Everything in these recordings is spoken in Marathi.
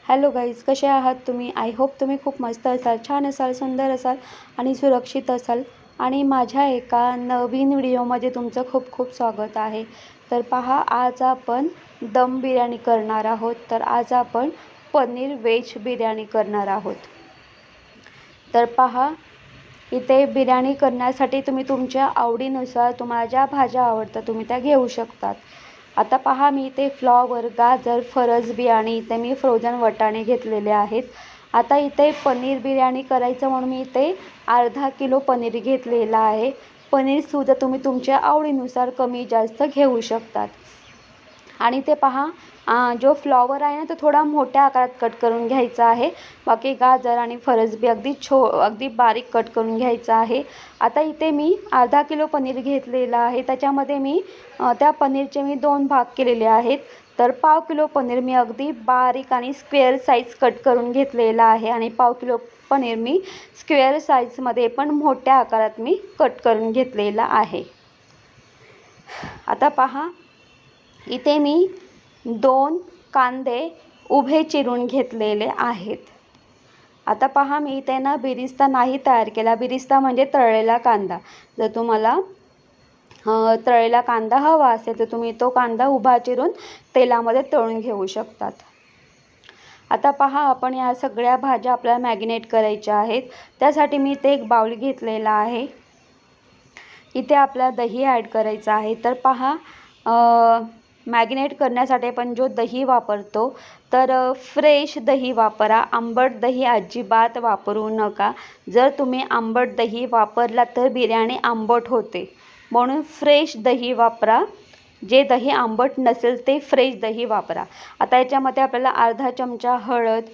हॅलो गाईज, कसे आहात तुम्ही? आय होप तुम्ही खूप मस्त असाल, छान असाल, सुंदर असाल आणि सुरक्षित असाल. आणि माझ्या एका नवीन व्हिडिओमध्ये तुमचं खूप खूप स्वागत आहे. तर पहा, आज आपण दम बिर्याणी करणार आहोत. तर आज आपण पनीर व्हेज बिर्याणी करणार आहोत. तर पहा, इथे बिर्याणी करण्यासाठी तुम्ही तुमच्या आवडीनुसार तुम्हाला ज्या भाज्या आवडतात तुम्ही त्या घेऊ शकतात. आता पहा, मी इथे फ्लॉवर, गाजर, फरस बियाणे, इथे मी फ्रोझन वटाणे घेतलेले आहेत. आता इथे पनीर बिर्याणी करायचं म्हणून मी इथे अर्धा किलो पनीर घेतलेला आहे. पनीरसुद्धा तुम्ही तुमच्या आवडीनुसार कमी जास्त घेऊ शकतात. आणि ते पहा, जो फ्लॉवर आहे ना तो थोडा मोठ्या आकारात कट करून घ्यायचा आहे. बाकी गाजर आणि फरस बी अगदी बारीक कट करून घ्यायचा आहे. आता इथे मी अर्धा किलो पनीर घेतलेला आहे. त्याच्यामध्ये मी त्या पनीरचे मी 2 भाग केलेले आहेत. तर पाव किलो पनीर मी अगदी बारीक आणि स्क्वेअर साईज कट करून घेतलेला आहे आणि पाव किलो पनीर मी स्क्वेअर साईजमध्ये पण मोठ्या आकारात मी कट करून घेतलेला आहे. आता पहा, इथे मी 2 कांदे उभे चिरून घेतलेले आहेत. आता पहा, मी इथे ना बिरिस्ता नाही तयार केला. बिरिस्ता म्हणजे तळलेला कांदा. जर तुम्हाला तळलेला कांदा हवा असेल तर तुम्ही तो कांदा उभा चिरून तेलामध्ये तळून घेऊ शकतात. आता पहा, आपण या सगळ्या भाज्या आपल्याला मॅरिनेट करायच्या आहेत. त्यासाठी मी इथे एक बाउल घेतलेला आहे. इथे आपल्याला दही ॲड करायचं आहे. तर पहा, मॅरिनेट करण्यासाठी आपण जो दही वापरतो तर फ्रेश दही वापरा. आंबट दही अजिबात वापरू नका. जर तुम्ही आंबट दही वापरला तर बिर्याणी आंबट होते. म्हणून फ्रेश दही वापरा. जे दही आंबट नसेल ते फ्रेश दही वापरा. आता याच्यामध्ये आपल्याला अर्धा चमचा हळद,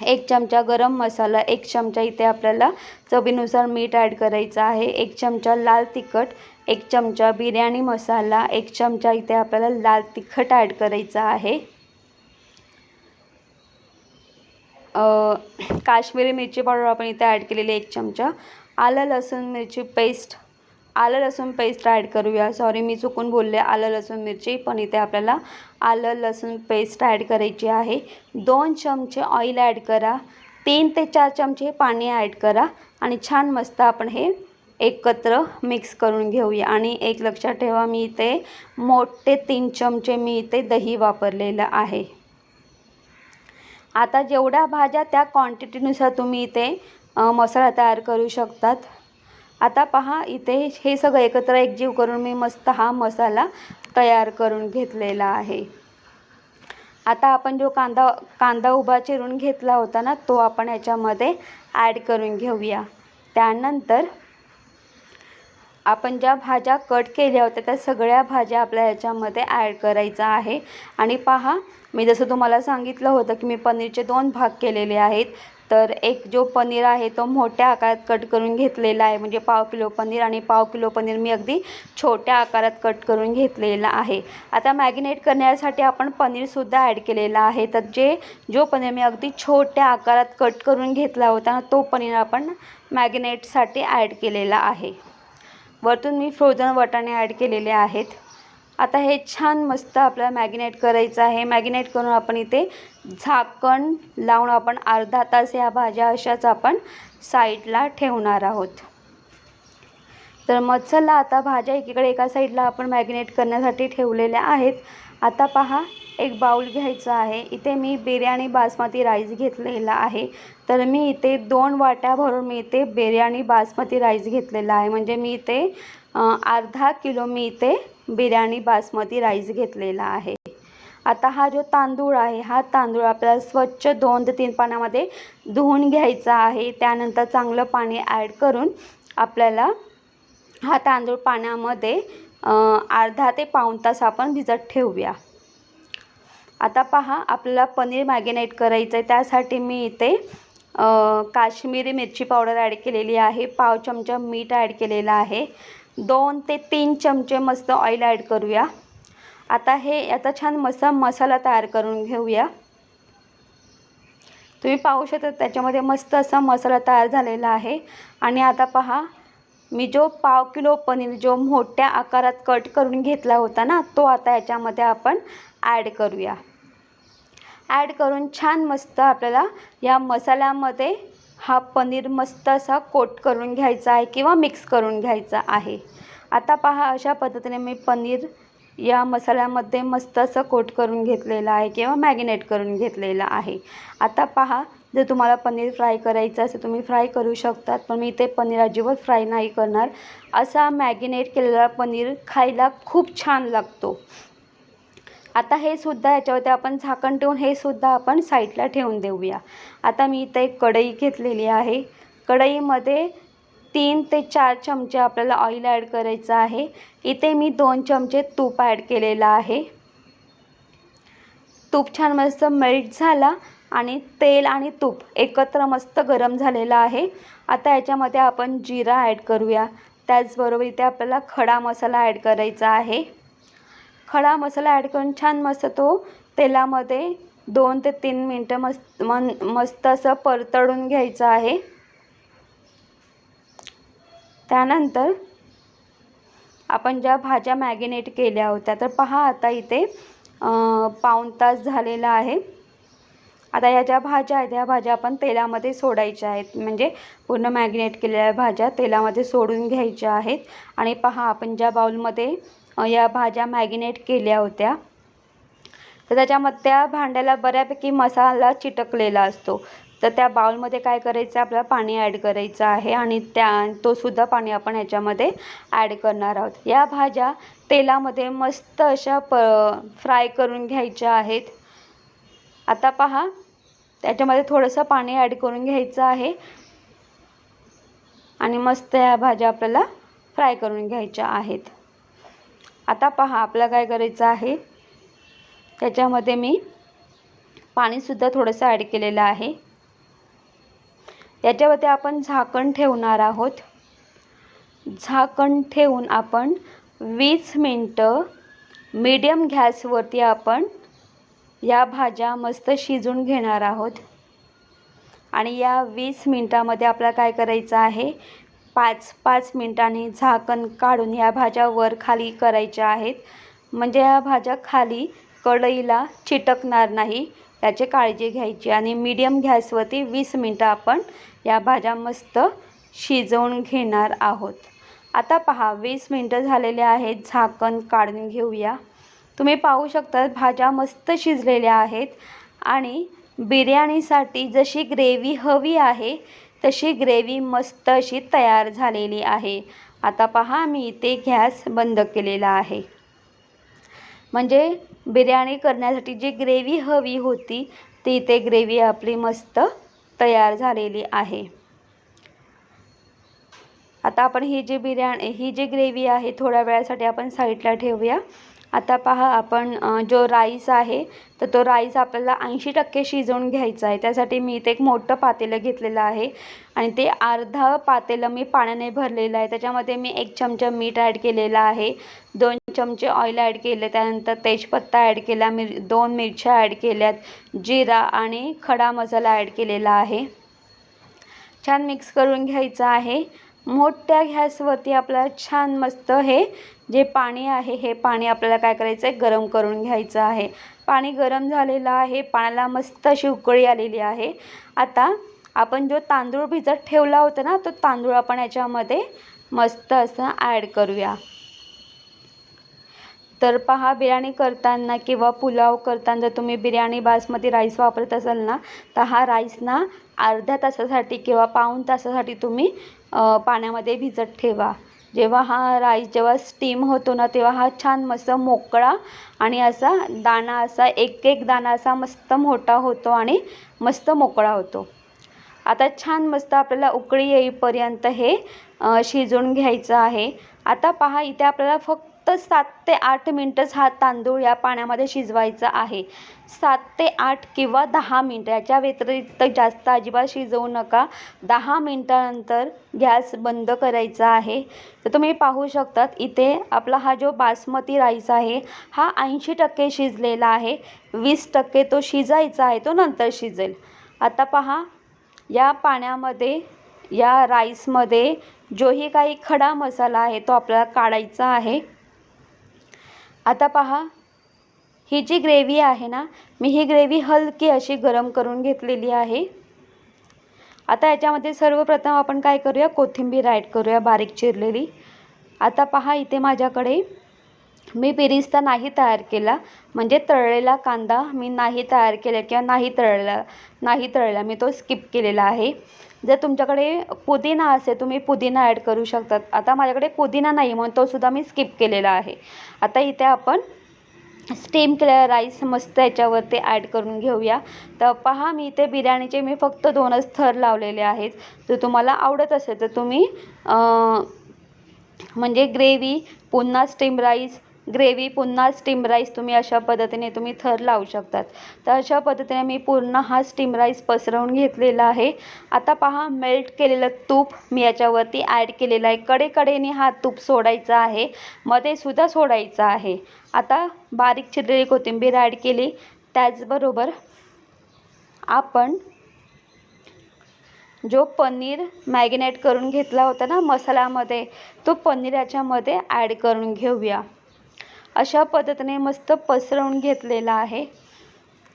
1 चमचा गरम मसाला, 1 चमचा इथे आपल्याला चवीनुसार मीठ ॲड करायचं आहे, 1 चमचा लाल तिखट, 1 चमचा बिर्याणी मसाला, 1 चमचा इथे आपल्याला लाल तिखट ॲड करायचं आहे. काश्मीरी मिरची पावडर आपण इथे ॲड केलेली 1 चमचा. आलं लसूण पेस्ट ॲड करूया. सॉरी, मी चुकून बोलले, आलं लसूण मिरची, पण इथे आपल्याला आलं लसूण पेस्ट ॲड करायची आहे. 2 चमचे ऑइल ॲड करा. 3 ते 4 चमचे पाणी ॲड करा आणि छान मस्त आपण हे एकत्र मिक्स करून घेऊया. आणि एक लक्षात ठेवा, मी इथे मोठे 3 चमचे मी इथे दही वापरलेलं आहे. आता जेवढ्या भाज्या त्या क्वांटिटीनुसार तुम्ही इथे मसाला तयार करू शकतात. आता पहा, इथे हे सगळं एकत्र एकजीव करून मी मस्त हा मसाला तयार करून घेतलेला आहे. आता आपण जो कांदा उभा चिरून घेतला होता ना तो आपण याच्यामध्ये ॲड करून घेऊया. त्यानंतर आपण ज्या भाज्या कट केल्या होत्या त्या सगळ्या भाज्या आपल्या याच्यामध्ये ॲड करायचा आहे. आणि पहा, मी जसं तुम्हाला सांगितलं होतं की मी पनीरचे 2 भाग केलेले आहेत. तर एक जो पनीर आहे तो मोठ्या आकारात कट करून घेतलेला आहे, म्हणजे पाव किलो पनीर, आणि पाव किलो पनीर मी अगदी छोट्या आकारात कट करून घेतलेला आहे. आता मॅरिनेट करण्यासाठी आपण पनीरसुद्धा ॲड केलेला आहे. तर जो पनीर मी अगदी छोट्या आकारात कट करून घेतला होता ना तो पनीर आपण मॅरिनेटसाठी ॲड केलेला आहे. वरतून मी फ्रोझन वटाणे ॲड केलेले आहेत. आता हे छान मस्त आपल्याला मॅरिनेट करायचं आहे. मॅरिनेट करून आपण इथे झाकण लावून आपण अर्धा तास या भाज्या अशाच आपण साईडला ठेवणार आहोत. तर मग चला, आता भाज्या एका साईडला आपण मॅरिनेट करण्यासाठी ठेवलेल्या आहेत. आता पहा, एक बाउल घ्यायचा आहे. इथे मी बिर्याणी बासमती राईस घेतलेला आहे. तर मी इथे 2 वाट्या भरून मी इथे बिर्याणी बासमती राईस घेतलेला आहे. म्हणजे मी इथे अर्धा किलो मी इथे बिर्याणी बासमती राईस घेतलेला आहे. आता हा जो तांदूळ आहे, हा तांदूळ आपल्याला स्वच्छ 2 ते 3 पाण्यामध्ये धुवून घ्यायचा आहे. त्यानंतर चांगलं पाणी ॲड करून आपल्याला हा तांदूळ पाण्यामध्ये अर्धा ते पाऊण तास आपण भिजत ठेवूया. आता पहा, आपल्याला पनीर मॅरिनेट करायचं आहे. त्यासाठी मी इथे काश्मीरी मिरची पावडर ॲड केलेली आहे, पाव चमचा मीठ ॲड केलेलं आहे, 2 ते 3 चमचे मस्त ऑइल ॲड करूया. आता याचा छान मसाला तयार करून घेऊया. तुम्ही पाहू शकता त्याच्यामध्ये मस्त असा मसाला तयार झालेला आहे. आणि आता पहा, मी जो पाव किलो पनीर जो मोठ्या आकारात कट करून घेतला होता ना तो आता याच्यामध्ये आपण ॲड करूया. ॲड करून छान मस्त आपल्याला या मसाल्यामध्ये हा पनीर मस्त असा कोट करून घ्यायचा आहे किंवा मिक्स करून घ्यायचा आहे। आता पहा अशा पद्धतीने मी पनीर या मसाल्यामध्ये मस्त असं कोट करून घेतलेलं आहे किंवा मॅरिनेट करून घेतलेलं आहे। आता पहा जर तुम्हाला पनीर फ्राय करायचं असेल तुम्ही फ्राय करू शकतात, पण मी ते पनीर अजिबात फ्राय नाही करणार। असा मॅरिनेट केलेला पनीर खायला खूप छान लागतो। आता हे सुद्धा याच्यावरती आपण झाकण ठेवून हे सुद्धा आपण साईडला ठेवून देऊया। आता मी इथे एक कढई घेतलेली आहे। कढईमध्ये 3 ते 4 चमचे आपल्याला ऑइल ॲड करायचं आहे। इथे मी 2 चमचे तूप ॲड केलेलं आहे। तूप छान मस्त मेल्ट झाला आणि तेल आणि तूप एकत्र मस्त गरम झालेलं आहे। आता याच्यामध्ये आपण जिरा ॲड करूया। त्याचबरोबर इथे आपल्याला खडा मसाला ॲड करायचा आहे। खडा मसाला ॲड करून छान मस्त तो तेलामध्ये 2 ते 3 मिनटं मस्त असं परतडून घ्यायचं आहे। त्यानंतर आपण ज्या भाज्या मॅरिनेट केल्या होत्या तर पहा आता इथे पाऊण तास झालेला आहे। आता या ज्या भाज्या आहेत ह्या भाज्या आपण तेलामध्ये सोडायच्या आहेत, म्हणजे पूर्ण मॅरिनेट केलेल्या भाज्या तेलामध्ये सोडून घ्यायच्या आहेत। आणि पहा आपण ज्या बाउलमध्ये या भाज्या मॅरिनेट केल्या होत्या तर त्याच्यामध्ये त्या भांड्याला बऱ्यापैकी मसाला चिटकलेला असतो, तर त्या बाउलमध्ये काय करायचं आपल्याला पाणी ॲड करायचं आहे आणि तो सुद्धा पाणी आपण ह्याच्यामध्ये ॲड करणार आहोत। या भाज्या तेलामध्ये मस्त अशा फ्राय करून घ्यायच्या आहेत। आता पहा त्याच्यामध्ये थोडंसं पाणी ॲड करून घ्यायचं आहे आणि मस्त या भाज्या आपल्याला फ्राय करून घ्यायच्या आहेत। आता पहा आपल्याला काय करायचं आहे, त्याच्यामध्ये मी पाणीसुद्धा थोडंसं ॲड केलेलं आहे। याच्यावरती आपण झाकण ठेवणार आहोत। झाकण ठेवून आपण 20 मिनटं मीडियम गॅसवरती आपण या भाज्या मस्त शिजून घेणार आहोत। आणि या 20 मिनटामध्ये आपल्याला काय करायचं आहे, 5 मिनिटांनी झाकण काढून या भाज्या वर खाली करायच्या आहेत, म्हणजे या भाज्या खाली कढईला चिटकणार नाही याची काळजी घ्यायची। आणि मीडियम गॅसवरती 20 मिनटं आपण या भाज्या मस्त शिजवून घेणार आहोत। आता पहा 20 मिनटं झालेले आहेत, झाकण काढून घेऊया। तुम्ही पाहू शकता भाज्या मस्त शिजलेल्या आहेत आणि बिर्याणीसाठी जशी ग्रेव्ही हवी आहे तशी ग्रेव्ही मस्त अशी तयार झालेली आहे। आता पहा मी इथे गॅस बंद केलेला आहे, म्हणजे बिर्याणी करण्यासाठी जी ग्रेव्ही हवी होती ती इथे ग्रेव्ही आपली मस्त तयार झालेली आहे। आता आपण ही जी ग्रेव्ही आहे थोड्या वेळासाठी आपण साईडला ठेवूया। आता पहा आपण जो राईस आहे तर तो राईस आपल्याला 80% शिजवून घ्यायचा आहे। त्यासाठी मी इथे एक मोठं पातेलं घेतलेलं आहे आणि ते अर्धा पातेलं मी पाण्याने भरलेलं आहे। त्याच्यामध्ये मी 1 चमचा मीठ ॲड केलेला आहे, 2 चमचे ऑइल ॲड केले, त्यानंतर तेजपत्ता ॲड केला, 2 मिरच्या ॲड केल्यात, जिरा आणि खडा मसाला ॲड केलेला आहे। छान मिक्स करून घ्यायचं आहे। मोठ्या गॅसवरती आपल्याला छान मस्त हे जे पाणी आहे हे पाणी आपल्याला काय करायचं आहे, गरम करून घ्यायचं आहे। पाणी गरम झालेलं आहे, पाण्याला मस्त अशी उकळी आलेली आहे। आता आपण जो तांदूळ भिजत ठेवला होता ना तो तांदूळ आपण याच्यामध्ये मस्त असं ॲड करूया। तर पहा बिर्याणी करताना किंवा पुलाव करताना जर तुम्ही बिर्याणी बासमती राईस वापरत असाल ना तर हा राईस ना अर्ध्या तासासाठी किंवा पाऊण तासासाठी तुम्ही पाण्यामध्ये भिजत ठेवा। जेव्हा हा राईस जेव्हा स्टीम होतो ना तेव्हा हा छान मस्त मोकळा आणि असा दाणा असा एक दाणा असा मस्त मोठा होतो आणि मस्त मोकळा होतो। आता छान मस्त आपल्याला उकळी येईपर्यंत हे शिजवून घ्यायचं आहे। आता पहा इथे आपल्याला फक्त 7 ते 8 मिनटंच हा तांदूळ या पाण्यामध्ये शिजवायचा आहे। 7 ते 8 किंवा 10 मिनटं, याच्या व्यतिरिक्त जास्त अजिबात शिजवू नका। 10 मिनटानंतर गॅस बंद करायचा आहे। तर तुम्ही पाहू शकतात इथे आपला हा जो बासमती राईस आहे हा 80% शिजलेला आहे, 20% तो शिजायचा आहे, तो नंतर शिजेल। आता पहा या पाण्यामध्ये या राईसमध्ये जोही काही खडा मसाला आहे तो आपल्याला काढायचा आहे। आता पहा ही जी ग्रेव्ही आहे ना, मी ही ग्रेव्ही हलकी अशी गरम करून घेतलेली आहे. आता याच्यामध्ये सर्वप्रथम आपण काय करूया, कोथिंबीर ॲड करूया बारीक चिरलेली. आता पहा इथे माझ्याकडे मी बिरिस्ता नाही तयार केला, म्हणजे तळलेला कांदा मी नाही तयार केला किंवा नाही तळला मी तो स्किप केलेला आहे. जर तुमच्याकडे पुदिना असेल तुम्ही पुदिना ॲड करू शकतात. आता माझ्याकडे पुदिना नाही म्हणून तो सुद्धा मी स्किप केलेला आहे. आता इथे आपण स्टीम केलेला राईस मस्त याच्यावरती ॲड करून घेऊया. तर पहा मी इथे बिर्याणीचे मी फक्त 2च थर लावलेले आहेत. जर तुम्हाला आवडत असेल तर तुम्ही म्हणजे ग्रेव्ही पुन्हा स्टीम राईस, ग्रेव्ही पुन्हा स्टीम राईस तुम्ही अशा पद्धतीने तुम्ही थर लावू शकतात. तर अशा पद्धतीने मी पूर्ण हा स्टीम राईस पसरवून घेतलेला आहे. आता पहा मेल्ट केलेलं तूप मी याच्यावरती ॲड केलेलं आहे. कडेकडेने हा तूप सोडायचा आहे, मध्ये सुद्धा सोडायचा आहे. आता बारीक चिरलेली कोथिंबीर ॲड केली. त्याचबरोबर आपण जो पनीर मॅरिनेट करून घेतला होता ना मसाल्यामध्ये, तो पनीर याच्यामध्ये ॲड करून घेऊया. अशा पद्धतीने मस्त पसरवून घेतलेला आहे.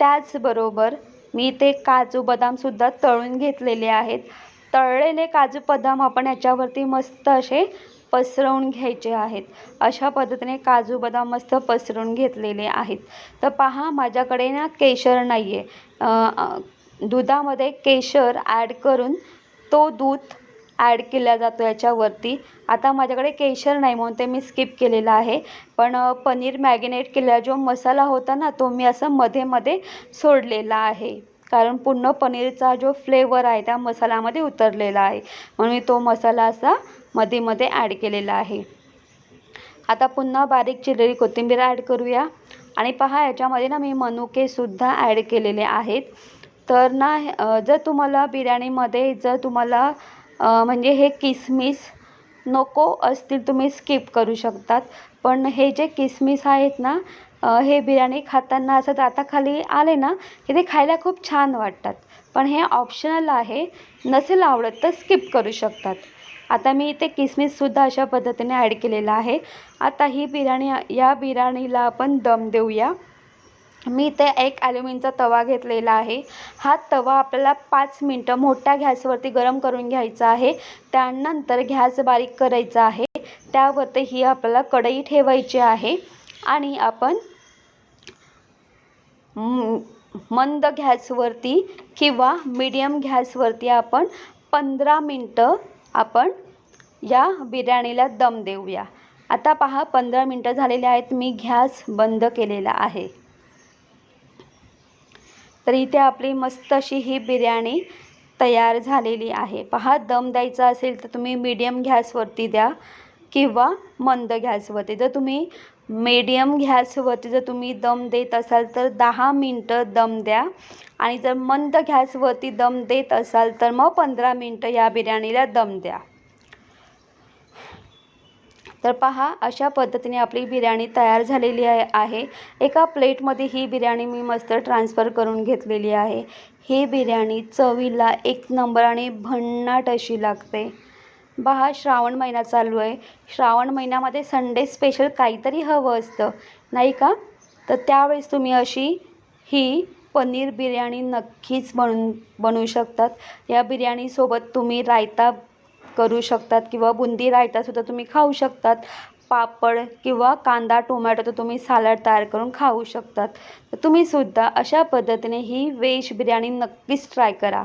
त्याचबरोबर मी इथे काजू बदामसुद्धा तळून घेतलेले आहेत. तळलेले काजू बदाम आपण याच्यावरती मस्त असे पसरवून घ्यायचे आहेत. अशा पद्धतीने काजू बदाम मस्त पसरवून घेतलेले आहेत. तर पहा माझ्याकडे ना केशर नाही आहे. दुधामध्ये केशर ॲड करून तो दूध ॲड केला जातो याच्यावरती. आता माझ्याकडे केशर नाही म्हणून ते मी स्किप केलेलं आहे. पण पनीर मॅरिनेट केलेला जो मसाला होता ना, तो मी असं मध्ये सोडलेला आहे. कारण पूर्ण पनीरचा जो फ्लेवर आहे त्या मसाल्यामध्ये उतरलेला आहे, म्हणून मी तो मसाला असा मध्ये ॲड केलेला आहे. आता पुन्हा बारीक चिरलेली कोथिंबीर ॲड करूया. आणि पहा याच्यामध्ये ना मी मनुकेसुद्धा ॲड केलेले आहेत. तर ना जर तुम्हाला बिर्याणीमध्ये जर तुम्हाला म्हणजे हे किसमिस नको असतील तुम्ही स्किप करू शकतात. पण हे जे किसमिस आहेत ना, हे बिर्याणी खाताना असं दाताखाली आले ना की ते खायला खूप छान वाटतात. पण हे ऑप्शनल आहे, नसेल आवडत तर स्किप करू शकतात. आता मी इथे किसमिससुद्धा अशा पद्धतीने ॲड केलेला आहे. आता या बिर्याणीला आपण दम देऊया. मी इथे एक ॲल्युमिनियमचा तवा घेतलेला आहे. हा तवा आपल्याला 5 मिनटं मोठ्या गॅसवरती गरम करून घ्यायचा आहे. त्यानंतर गॅस बारीक करायचा आहे. त्यावरती ही आपल्याला कढई ठेवायची आहे आणि आपण मंद गॅसवरती किंवा मीडियम गॅसवरती आपण 15 मिनटं आपण या बिर्याणीला दम देऊया. आता पहा 15 मिनटं झालेले आहेत. मी गॅस बंद केलेला आहे. तर इथे आपली मस्त अशी ही बिर्याणी तयार झालेली आहे. पहा दम द्यायचा असेल तर तुम्ही मीडियम गॅसवरती द्या किंवा मंद गॅसवरती. जर तुम्ही मीडियम गॅसवरती जर तुम्ही दम देत असाल तर 10 मिनटं दम द्या आणि जर मंद गॅसवरती दम देत असाल तर मग 15 मिनटं या बिर्याणीला दम द्या. तर पहा अशा पद्धतीने आपली बिर्याणी तयार झालेली आहे. एका प्लेटमध्ये ही बिर्याणी मी मस्त ट्रान्सफर करून घेतलेली आहे. ही बिर्याणी चवीला एक नंबर आणि भन्नाट अशी लागते. पहा श्रावण महिना चालू आहे. श्रावण महिन्यामध्ये संडे स्पेशल काहीतरी हवं असतं नाही का? तर त्यावेळेस तुम्ही अशी ही पनीर बिर्याणी नक्कीच बनवू शकतात. या बिर्याणीसोबत तुम्ही रायता करू शकतात किंवा बुंदी रायतासुद्धा तुम्ही खाऊ शकतात. पापड किंवा कांदा टोमॅटो तर तुम्ही सॅलड तयार करून खाऊ शकतात. तर तुम्हीसुद्धा अशा पद्धतीने ही व्हेज बिर्याणी नक्कीच ट्राय करा.